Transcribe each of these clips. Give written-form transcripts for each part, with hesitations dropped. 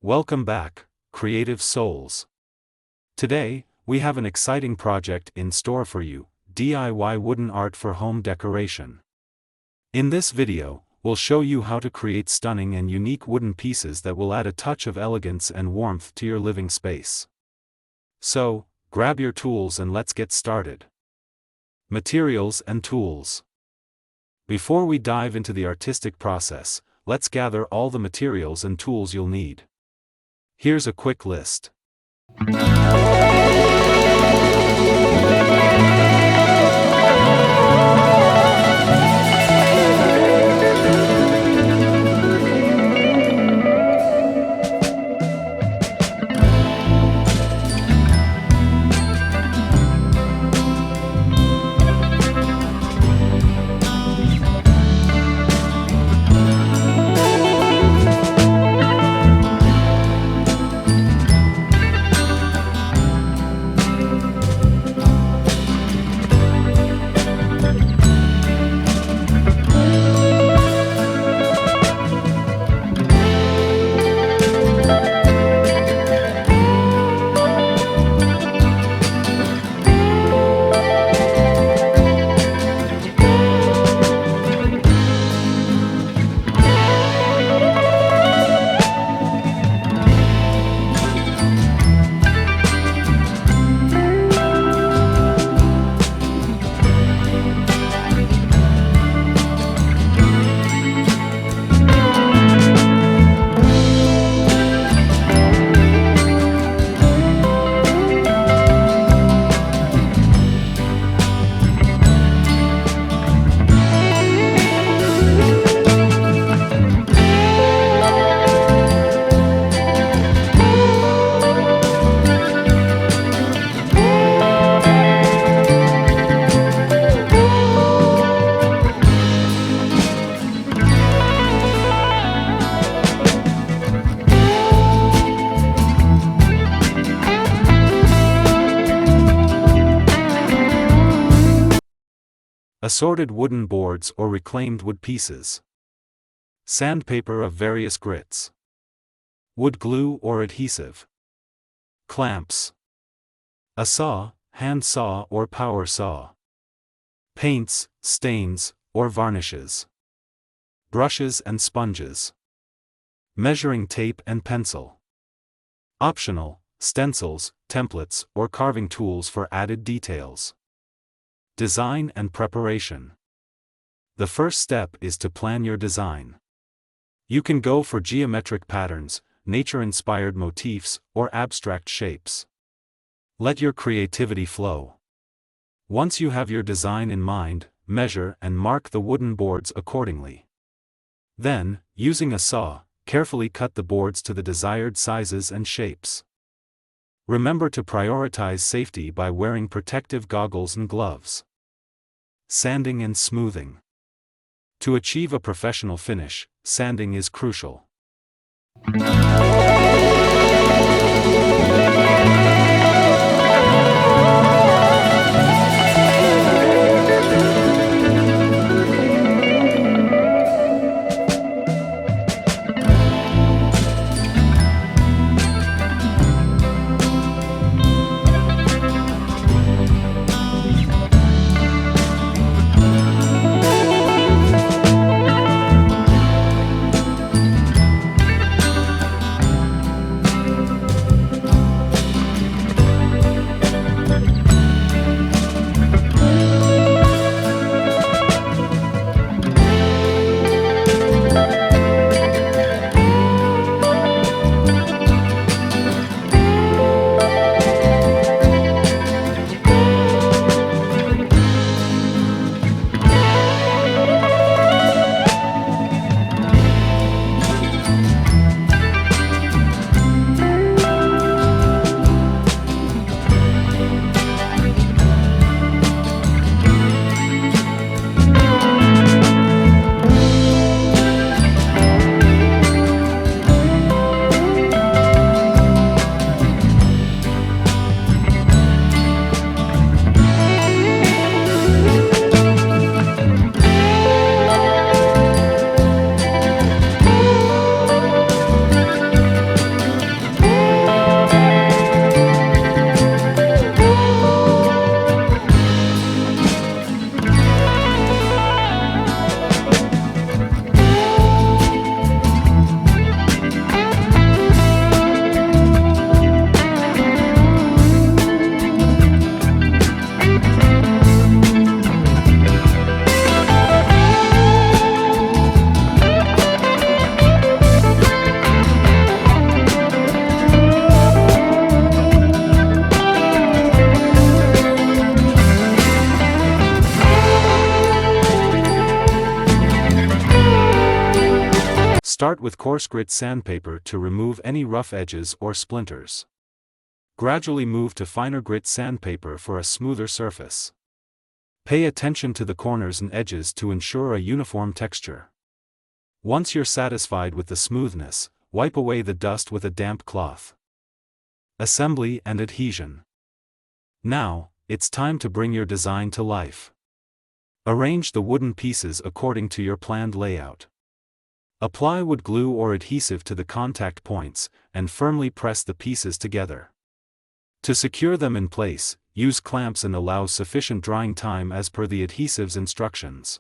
Welcome back, creative souls. Today, we have an exciting project in store for you: DIY wooden art for home decoration. In this video, we'll show you how to create stunning and unique wooden pieces that will add a touch of elegance and warmth to your living space. So, grab your tools and let's get started. Materials and tools. Before we dive into the artistic process, let's gather all the materials and tools you'll need. Here's a quick list. Assorted wooden boards or reclaimed wood pieces. Sandpaper of various grits. Wood glue or adhesive. Clamps. A saw, hand saw or power saw. Paints, stains, or varnishes. Brushes and sponges. Measuring tape and pencil. Optional, stencils, templates, or carving tools for added details. Design and preparation. The first step is to plan your design. You can go for geometric patterns, nature-inspired motifs, or abstract shapes. Let your creativity flow. Once you have your design in mind, measure and mark the wooden boards accordingly. Then, using a saw, carefully cut the boards to the desired sizes and shapes. Remember to prioritize safety by wearing protective goggles and gloves. Sanding and smoothing. To achieve a professional finish, sanding is crucial. Start with coarse grit sandpaper to remove any rough edges or splinters. Gradually move to finer grit sandpaper for a smoother surface. Pay attention to the corners and edges to ensure a uniform texture. Once you're satisfied with the smoothness, wipe away the dust with a damp cloth. Assembly and adhesion. Now, it's time to bring your design to life. Arrange the wooden pieces according to your planned layout. Apply wood glue or adhesive to the contact points, and firmly press the pieces together. To secure them in place, use clamps and allow sufficient drying time as per the adhesive's instructions.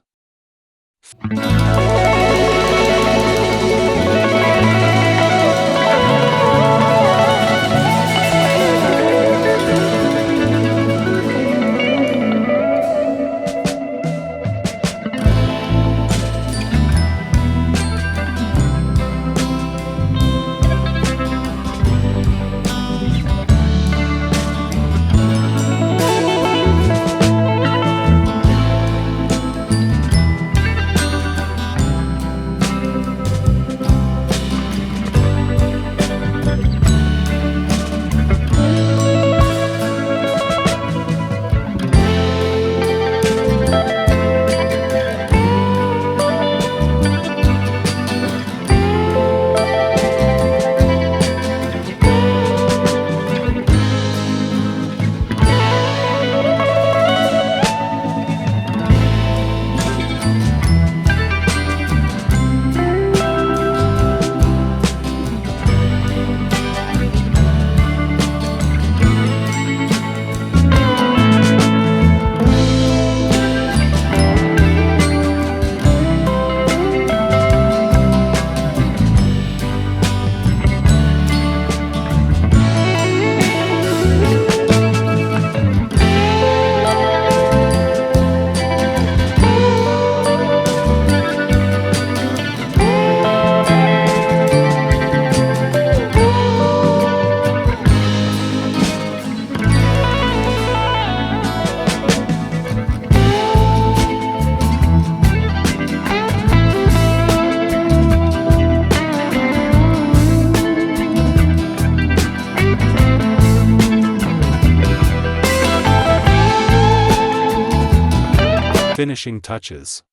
Finishing touches.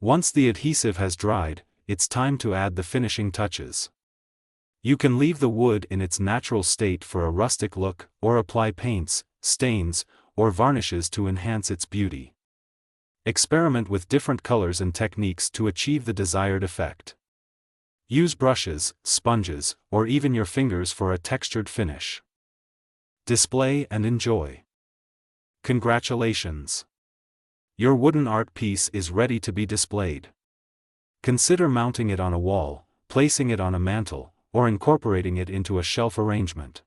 Once the adhesive has dried, it's time to add the finishing touches. You can leave the wood in its natural state for a rustic look, or apply paints, stains, or varnishes to enhance its beauty. Experiment with different colors and techniques to achieve the desired effect. Use brushes, sponges, or even your fingers for a textured finish. Display and enjoy. Congratulations! Your wooden art piece is ready to be displayed. Consider mounting it on a wall, placing it on a mantel, or incorporating it into a shelf arrangement.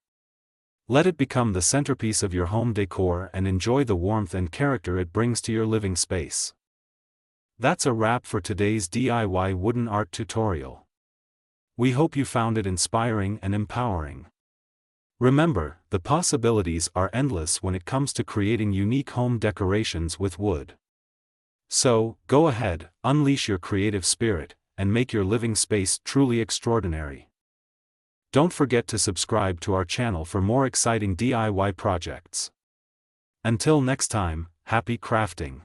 Let it become the centerpiece of your home decor and enjoy the warmth and character it brings to your living space. That's a wrap for today's DIY wooden art tutorial. We hope you found it inspiring and empowering. Remember, the possibilities are endless when it comes to creating unique home decorations with wood. So, go ahead, unleash your creative spirit, and make your living space truly extraordinary. Don't forget to subscribe to our channel for more exciting DIY projects. Until next time, happy crafting!